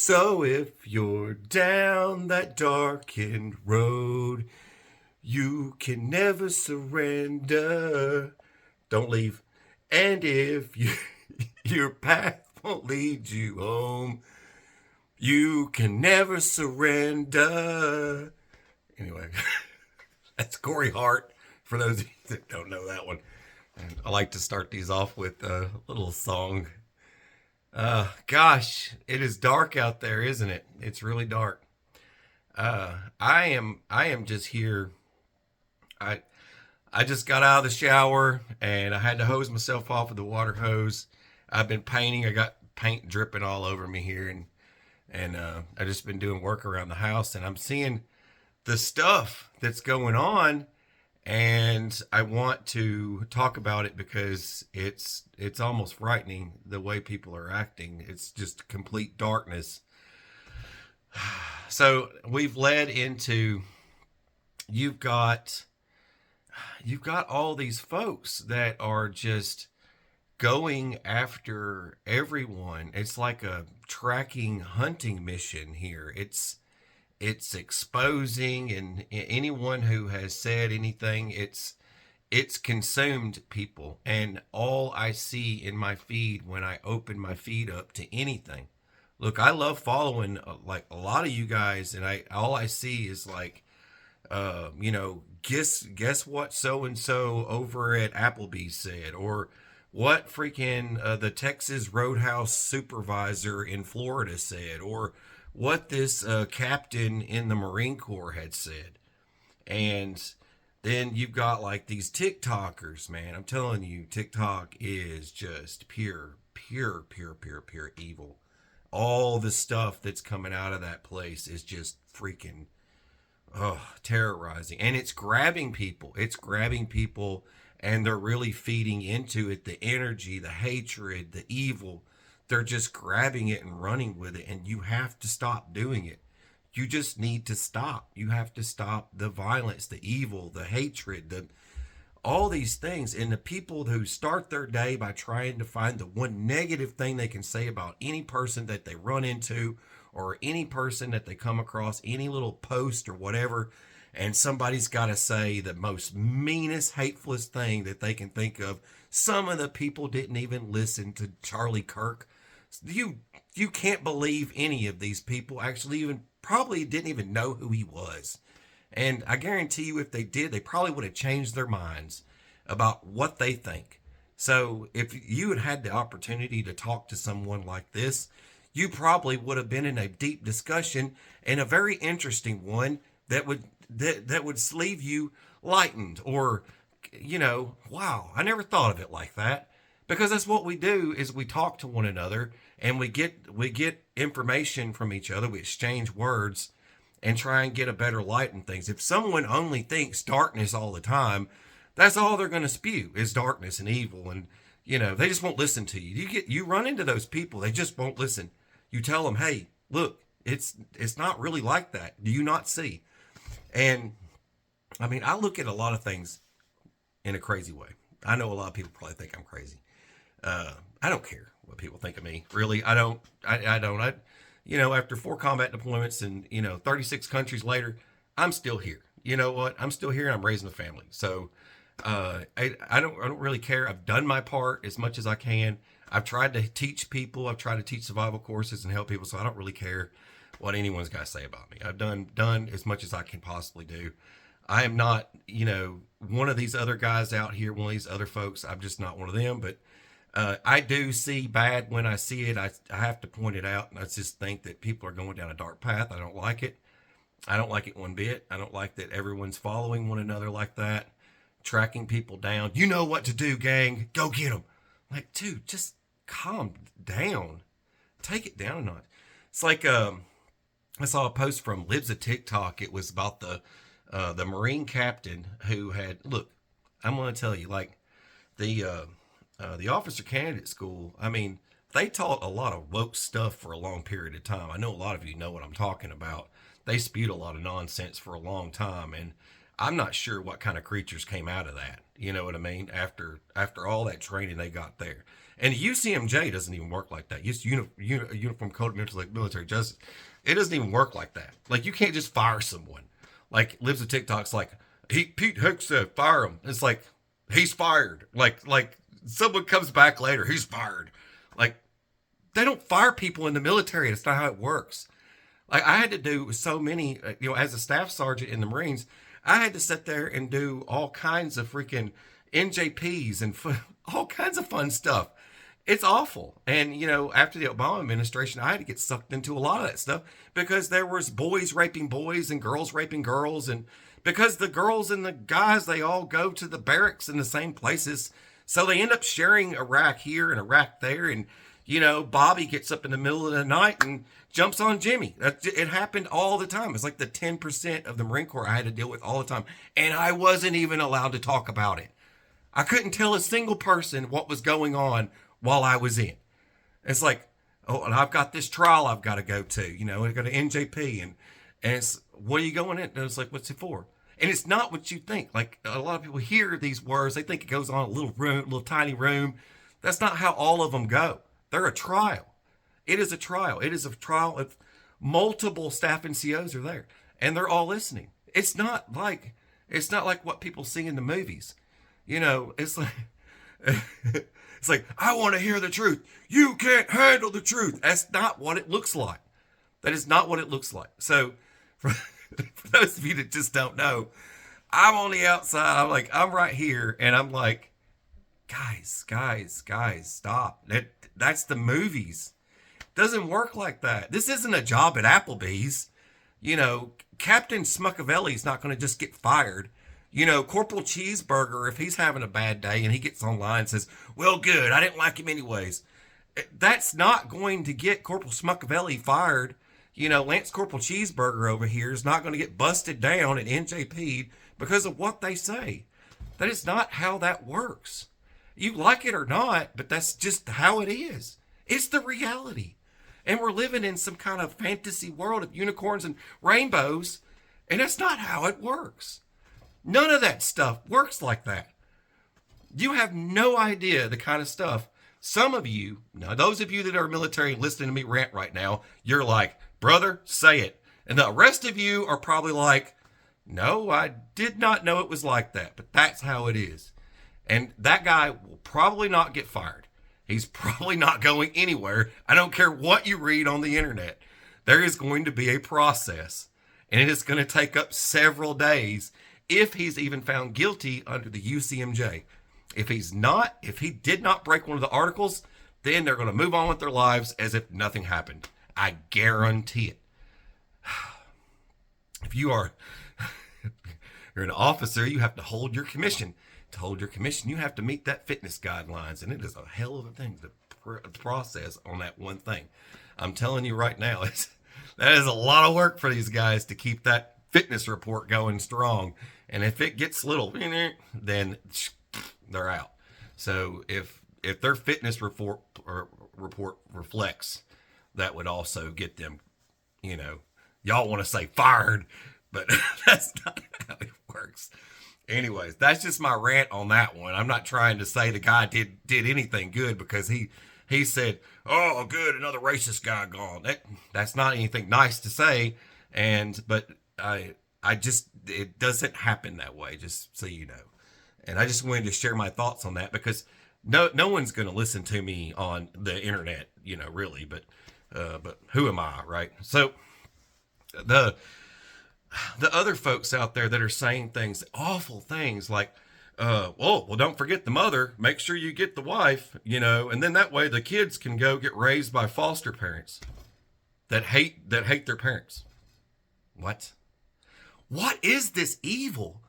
So if you're down that darkened road, you can never surrender. Don't leave. And if your path won't lead you home, you can never surrender. Anyway, that's Corey Hart, for those of you that don't know that one. And I like to start these off with a little song. Gosh, it is dark out there, isn't it? It's really dark. I am just here. I I just got out of the shower and I had to hose myself off with the water hose. I've been painting. I got paint dripping all over me here, and I just been doing work around the house, and I'm seeing the stuff that's going on, and I want to talk about it because it's almost frightening the way people are acting. It's just complete darkness. So we've led into you've got you've got all these folks that are just going after everyone. It's like a tracking hunting mission here. It's exposing, and anyone who has said anything, it's consumed people. And all I see in my feed when I open my feed up to anything, look, I love following like a lot of you guys, and I all I see is like guess what so and so over at Applebee's said, or what freaking the Texas Roadhouse supervisor in Florida said, or what this captain in the Marine Corps had said. And then you've got like these TikTokers, man. I'm telling you, TikTok is just pure evil. All the stuff that's coming out of that place is just freaking terrorizing. And it's grabbing people. It's grabbing people, and they're really feeding into it, the energy, the hatred, the evil. They're just grabbing it and running with it, and you have to stop doing it. You just need to stop. You have to stop the violence, the evil, the hatred, all these things. And the people who start their day by trying to find the one negative thing they can say about any person that they run into, or any person that they come across, any little post or whatever, and somebody's got to say the most meanest, hatefulest thing that they can think of. Some of the people didn't even listen to Charlie Kirk. You can't believe any of these people actually even probably didn't even know who he was. And I guarantee you, if they did, they probably would have changed their minds about what they think. So if you had had the opportunity to talk to someone like this, you probably would have been in a deep discussion, and a very interesting one that would leave you lightened, or wow, I never thought of it like that. Because that's what we do, is we talk to one another, and we get information from each other. We exchange words and try and get a better light in things. If someone only thinks darkness all the time, that's all they're going to spew is darkness and evil, and they just won't listen to you. You run into those people, they just won't listen. You tell them, hey, look, it's not really like that. Do you not see? And I mean, I look at a lot of things in a crazy way. I know a lot of people probably think I'm crazy. I don't care what people think of me. Really, I don't. After 4 combat deployments and 36 countries later, I'm still here. You know what? I'm still here, and I'm raising a family. So I don't really care. I've done my part as much as I can. I've tried to teach people. I've tried to teach survival courses and help people. So I don't really care what anyone's got to say about me. I've done as much as I can possibly do. I am not, one of these other guys out here, one of these other folks. I'm just not one of them. But I do see bad when I see it. I have to point it out. And I just think that people are going down a dark path. I don't like it. I don't like it one bit. I don't like that everyone's following one another like that, tracking people down. You know what to do, gang. Go get them. Like, dude, just calm down. Take it down a notch. It's like I saw a post from Libs of TikTok. It was about the Marine captain who had, look, I'm going to tell you, like the officer candidate school, I mean, they taught a lot of woke stuff for a long period of time. I know a lot of you know what I'm talking about. They spewed a lot of nonsense for a long time, and I'm not sure what kind of creatures came out of that. You know what I mean? After all that training they got there. And UCMJ doesn't even work like that. Just Uniform Code of Military Justice. It doesn't even work like that. Like, you can't just fire someone. Like, Lives of TikTok's like, Pete Hicks said, fire him. It's like, he's fired. Like someone comes back later, he's fired. Like, they don't fire people in the military. That's not how it works. Like, I had to do so many, as a staff sergeant in the Marines, I had to sit there and do all kinds of freaking NJPs and all kinds of fun stuff. It's awful. And, after the Obama administration, I had to get sucked into a lot of that stuff because there was boys raping boys and girls raping girls. And because the girls and the guys, they all go to the barracks in the same places. So they end up sharing a rack here and a rack there. And, Bobby gets up in the middle of the night and jumps on Jimmy. It happened all the time. It's like the 10% of the Marine Corps I had to deal with all the time. And I wasn't even allowed to talk about it. I couldn't tell a single person what was going on while I was in. It's like, oh, and I've got this trial I've got to go to. I got an NJP. And it's, what are you going in? And it's like, what's it for? And it's not what you think. Like, a lot of people hear these words. They think it goes on a little room, little tiny room. That's not how all of them go. They're a trial. It is a trial. It is a trial of multiple staff NCOs are there, and they're all listening. It's not like what people see in the movies. It's like it's like, I want to hear the truth. You can't handle the truth. That's not what it looks like. That is not what it looks like. So for those of you that just don't know, I'm on the outside. I'm right here, and I'm like, guys, stop. That's the movies. Doesn't work like that. This isn't a job at Applebee's. Captain Smuckavelli's not going to just get fired. Corporal Cheeseburger, if he's having a bad day and he gets online and says, well, good, I didn't like him anyways. That's not going to get Corporal Smuckavelli fired. Lance Corporal Cheeseburger over here is not going to get busted down and NJP'd because of what they say. That is not how that works. You like it or not, but that's just how it is. It's the reality. And we're living in some kind of fantasy world of unicorns and rainbows, and that's not how it works. None of that stuff works like that. You have no idea the kind of stuff. Some of you, now those of you that are military listening to me rant right now, you're like, brother, say it. And the rest of you are probably like, no, I did not know it was like that, but that's how it is. And that guy will probably not get fired. He's probably not going anywhere. I don't care what you read on the internet. There is going to be a process, and it is going to take up several days if he's even found guilty under the UCMJ. If he did not break one of the articles, then they're going to move on with their lives as if nothing happened. I guarantee it. If you're an officer, you have to hold your commission. To hold your commission, you have to meet that fitness guidelines, and it is a hell of a thing to process on that one thing. I'm telling you right now, that is a lot of work for these guys to keep that fitness report going strong. And if it gets little, then they're out. So if their fitness report reflects, that would also get them, y'all want to say fired, but that's not how it works. Anyways, that's just my rant on that one. I'm not trying to say the guy did anything good because he said, oh, good, another racist guy gone. That's not anything nice to say. But it doesn't happen that way, just so you know. And I just wanted to share my thoughts on that because no one's going to listen to me on the internet, really. But who am I, right? So the other folks out there that are saying things, awful things like, well, don't forget the mother. Make sure you get the wife, and then that way the kids can go get raised by foster parents that hate their parents. What is this evil?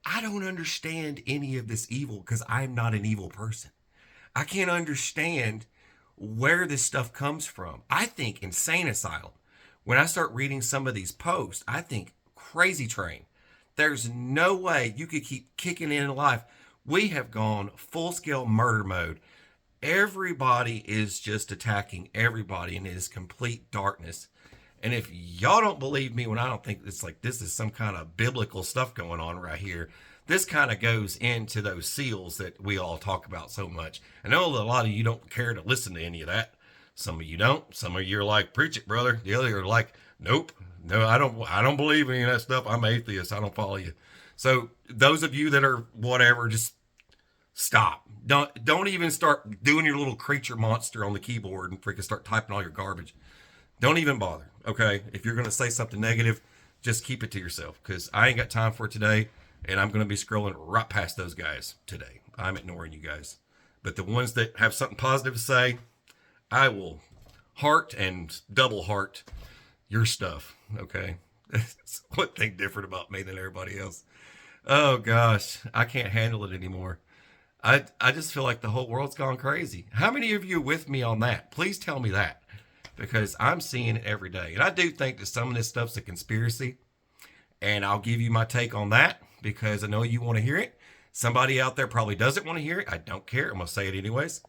I don't understand any of this evil because I'm not an evil person. I can't understand where this stuff comes from. I think insane asylum. When I start reading some of these posts, I think crazy train. There's no way you could keep kicking in life. We have gone full-scale murder mode. Everybody is just attacking everybody, and it is complete darkness. And if y'all don't believe me when I don't think it's like this is some kind of biblical stuff going on right here, this kind of goes into those seals that we all talk about so much. I know a lot of you don't care to listen to any of that. Some of you don't. Some of you are like, preach it, brother. The other are like, nope, no, I don't believe in any of that stuff. I'm atheist. I don't follow you. So those of you that are whatever, just stop. Don't even start doing your little creature monster on the keyboard and freaking start typing all your garbage. Don't even bother. Okay, if you're gonna say something negative, just keep it to yourself because I ain't got time for it today, and I'm gonna be scrolling right past those guys today. I'm ignoring you guys, but the ones that have something positive to say, I will heart and double heart your stuff. Okay, that's one thing different about me than everybody else. Oh gosh, I can't handle it anymore. I just feel like the whole world's gone crazy. How many of you are with me on that? Please tell me that. Because I'm seeing it every day. And I do think that some of this stuff's a conspiracy. And I'll give you my take on that because I know you want to hear it. Somebody out there probably doesn't want to hear it. I don't care. I'm going to say it anyways.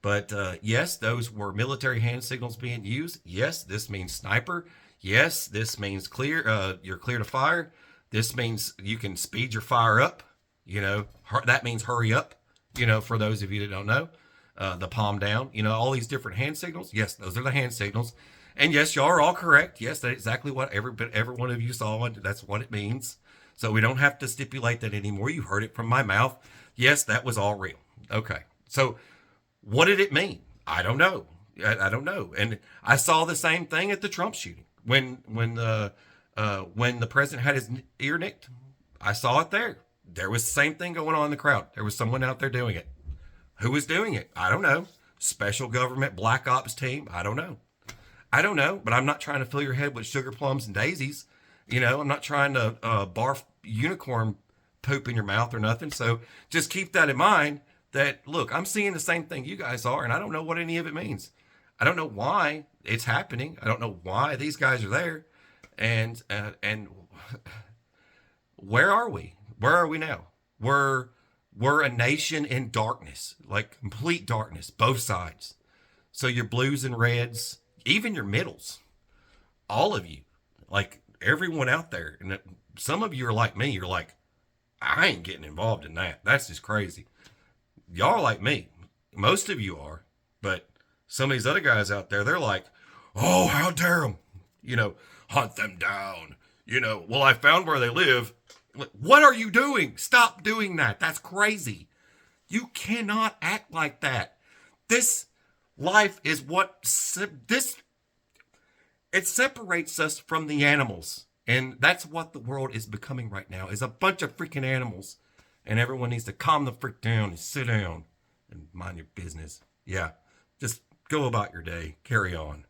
But yes, those were military hand signals being used. Yes, this means sniper. Yes, this means clear. You're clear to fire. This means you can speed your fire up. You know, that means hurry up. You know, for those of you that don't know. The palm down, you know, all these different hand signals. Yes, those are the hand signals. And yes, y'all are all correct. Yes, that's exactly what every one of you saw. And that's what it means. So we don't have to stipulate that anymore. You heard it from my mouth. Yes, that was all real. Okay. So what did it mean? I don't know. I don't know. And I saw the same thing at the Trump shooting when the president had his ear nicked. I saw it there. There was the same thing going on in the crowd. There was someone out there doing it. Who was doing it? I don't know. Special government black ops team? I don't know. I don't know, but I'm not trying to fill your head with sugar plums and daisies. You know, I'm not trying to barf unicorn poop in your mouth or nothing. So just keep that in mind that, look, I'm seeing the same thing you guys are, and I don't know what any of it means. I don't know why it's happening. I don't know why these guys are there. And where are we? Where are we now? We're a nation in darkness, like complete darkness, both sides. So your blues and reds, even your middles, all of you, like everyone out there. And some of you are like me. You're like, I ain't getting involved in that. That's just crazy. Y'all are like me. Most of you are. But some of these other guys out there, they're like, oh, how dare them. You know, hunt them down. You know, well, I found where they live. What are you doing? Stop doing that. That's crazy. You cannot act like that. This life is it separates us from the animals. And that's what the world is becoming right now, is a bunch of freaking animals. And everyone needs to calm the frick down and sit down and mind your business. Yeah, just go about your day. Carry on.